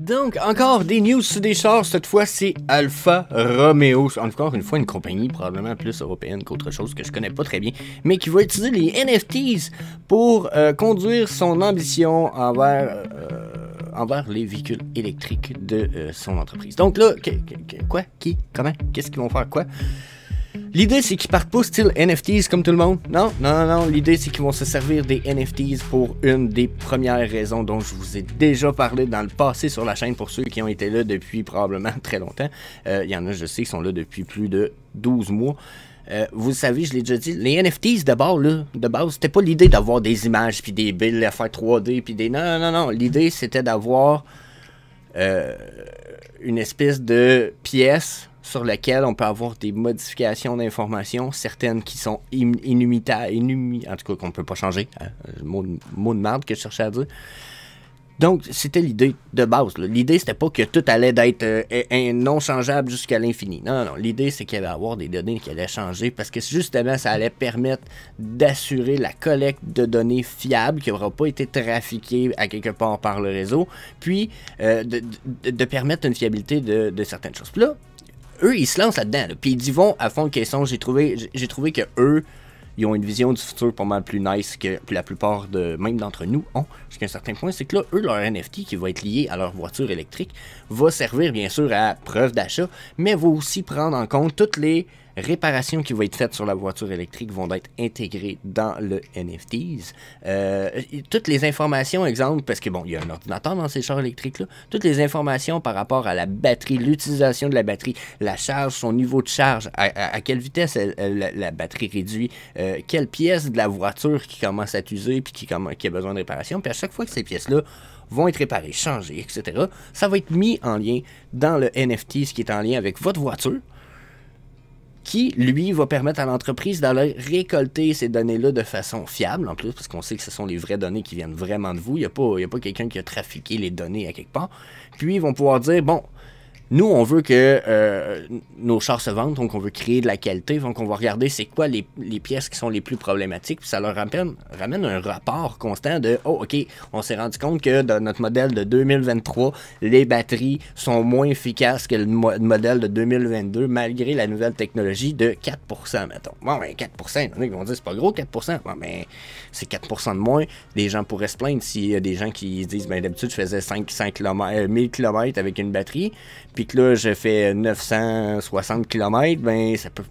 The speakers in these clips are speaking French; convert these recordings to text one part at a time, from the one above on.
Donc, encore des news sur des chars. Cette fois, c'est Alfa Romeo. Encore une fois, une compagnie probablement plus européenne qu'autre chose que je connais pas très bien, mais qui va utiliser les NFTs pour conduire son ambition envers les véhicules électriques de son entreprise. Donc là, quoi? Qui? Comment? Qu'est-ce qu'ils vont faire? Quoi? L'idée, c'est qu'ils partent pas style NFTs comme tout le monde. Non. L'idée, c'est qu'ils vont se servir des NFTs pour une des premières raisons dont je vous ai déjà parlé dans le passé sur la chaîne pour ceux qui ont été là depuis probablement très longtemps. Il y en a, je sais, qui sont là depuis plus de 12 mois. Vous le savez, je l'ai déjà dit, les NFTs de base, c'était pas l'idée d'avoir des images puis des billes à faire 3D puis des... Non. L'idée, c'était d'avoir une espèce de pièce sur lequel on peut avoir des modifications d'informations, certaines qui sont inimitables, en tout cas qu'on ne peut pas changer, hein, le mot de merde que je cherchais à dire. Donc, c'était l'idée de base. L'idée, c'était pas que tout allait d'être non changeable jusqu'à l'infini. Non. L'idée, c'est qu'il allait y avoir des données qui allaient changer parce que justement, ça allait permettre d'assurer la collecte de données fiables qui n'aura pas été trafiquées à quelque part par le réseau, puis de permettre une fiabilité de certaines choses. Puis là, eux, ils se lancent là-dedans, là, puis ils y vont à fond de caisson. J'ai trouvé que eux, ils ont une vision du futur pas mal plus nice que la plupart même d'entre nous ont, jusqu'à un certain point. C'est que là, eux, leur NFT qui va être lié à leur voiture électrique va servir bien sûr à preuve d'achat, mais va aussi prendre en compte toutes les réparations qui vont être faites sur la voiture électrique vont être intégrées dans le NFTs. Toutes les informations, exemple, parce que bon, il y a un ordinateur dans ces chars électriques-là, toutes les informations par rapport à la batterie, l'utilisation de la batterie, la charge, son niveau de charge, à quelle vitesse la batterie réduit, quelle pièce de la voiture qui commence à t'user puis qui a besoin de réparation, puis à chaque fois que ces pièces-là vont être réparées, changées, etc., ça va être mis en lien dans le NFT, ce qui est en lien avec votre voiture, qui, lui, va permettre à l'entreprise d'aller récolter ces données-là de façon fiable, en plus, parce qu'on sait que ce sont les vraies données qui viennent vraiment de vous. Il n'y a pas quelqu'un qui a trafiqué les données à quelque part. Puis, ils vont pouvoir dire, bon, nous, on veut que nos chars se vendent, donc on veut créer de la qualité, donc on va regarder c'est quoi les pièces qui sont les plus problématiques, puis ça leur ramène un rapport constant de « Oh, OK, on s'est rendu compte que dans notre modèle de 2023, les batteries sont moins efficaces que le modèle de 2022, malgré la nouvelle technologie de 4%, mettons. » Bon, ben 4%, ils vont dire « C'est pas gros, 4%. » Bon, ben, c'est 4% de moins. Les gens pourraient se plaindre s'il y a des gens qui disent « Ben, d'habitude, je faisais 1000 km avec une batterie, puis que là, je fais 960 km, ben, ça peut...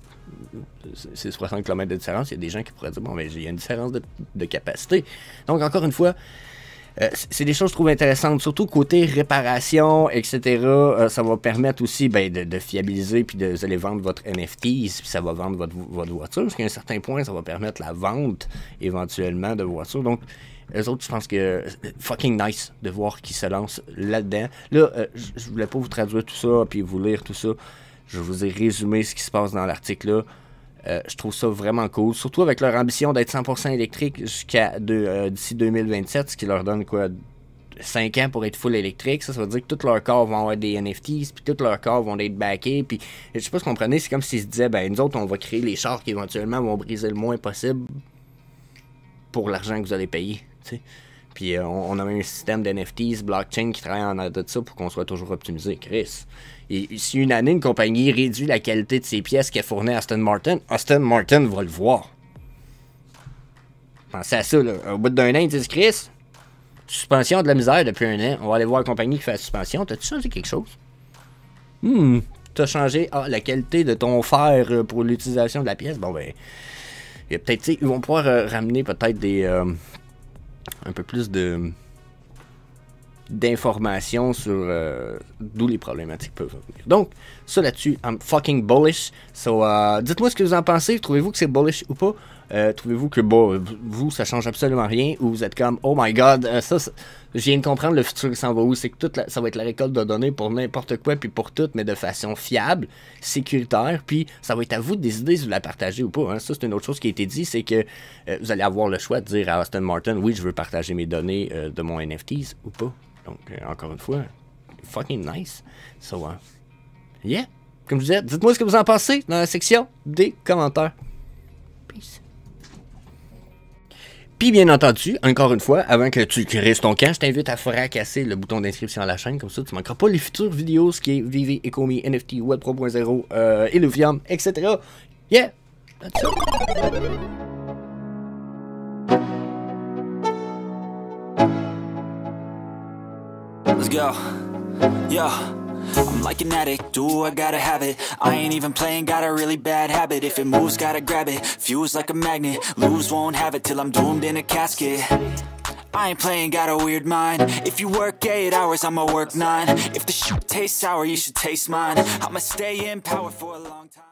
C'est 60 km de différence. Il y a des gens qui pourraient dire, bon, mais il y a une différence de capacité. Donc, encore une fois, c'est des choses que je trouve intéressantes, surtout côté réparation, etc. Ça va permettre aussi de fiabiliser, puis vous allez vendre votre NFTs, puis ça va vendre votre voiture, parce qu'à un certain point, ça va permettre la vente, éventuellement, de voitures. Donc, eux autres, je pense que fucking nice de voir qu'ils se lancent là-dedans. Là, je voulais pas vous traduire tout ça puis vous lire tout ça. Je vous ai résumé ce qui se passe dans l'article-là. Je trouve ça vraiment cool, surtout avec leur ambition d'être 100% électrique jusqu'à d'ici 2027, ce qui leur donne quoi 5 ans pour être full électrique. Ça veut dire que tous leurs corps vont avoir des NFTs, puis tous leurs corps vont être backés. Puis je sais pas si vous comprenez, c'est comme s'ils se disaient, ben nous autres, on va créer les chars qui éventuellement vont briser le moins possible pour l'argent que vous allez payer. T'sais. Puis on a même un système d'NFTs, blockchain qui travaille en arrière de ça pour qu'on soit toujours optimisé. Chris. Et si une année, une compagnie réduit la qualité de ses pièces qu'elle fournit à Aston Martin va le voir. Pensez à ça, là. Au bout d'un an, ils disent Chris, suspension de la misère depuis un an. On va aller voir la compagnie qui fait la suspension. T'as-tu changé quelque chose? T'as changé la qualité de ton fer pour l'utilisation de la pièce. Bon, ben, il y a peut-être, ils vont pouvoir ramener peut-être des. Un peu plus d'informations sur d'où les problématiques peuvent venir. Donc, ça là-dessus, I'm fucking bullish. So, dites-moi ce que vous en pensez. Trouvez-vous que c'est bullish ou pas? Trouvez-vous que, vous, ça change absolument rien? Ou vous êtes comme, oh my god, je viens de comprendre le futur qui s'en va où? C'est que ça va être la récolte de données pour n'importe quoi, puis pour tout, mais de façon fiable, sécuritaire, puis ça va être à vous de décider si vous la partagez ou pas. Hein. Ça, c'est une autre chose qui a été dit, c'est que vous allez avoir le choix de dire à Aston Martin, oui, je veux partager mes données de mon NFTs ou pas. Donc, encore une fois, fucking nice. So, yeah, comme je disais, dites-moi ce que vous en pensez dans la section des commentaires. Peace. Puis bien entendu, encore une fois, avant que tu crises ton camp, je t'invite à fracasser le bouton d'inscription à la chaîne, comme ça tu manqueras pas les futures vidéos, ce qui est VV, Ecomi, NFT, Web 3.0, Illuvium, etc. Yeah! That's it. Let's go. Yo, I'm like an addict, do I gotta have it. I ain't even playing, got a really bad habit. If it moves, gotta grab it, fuse like a magnet. Lose, won't have it till I'm doomed in a casket. I ain't playing, got a weird mind. If you work 8 hours, I'ma work 9. If the shit tastes sour, you should taste mine. I'ma stay in power for a long time.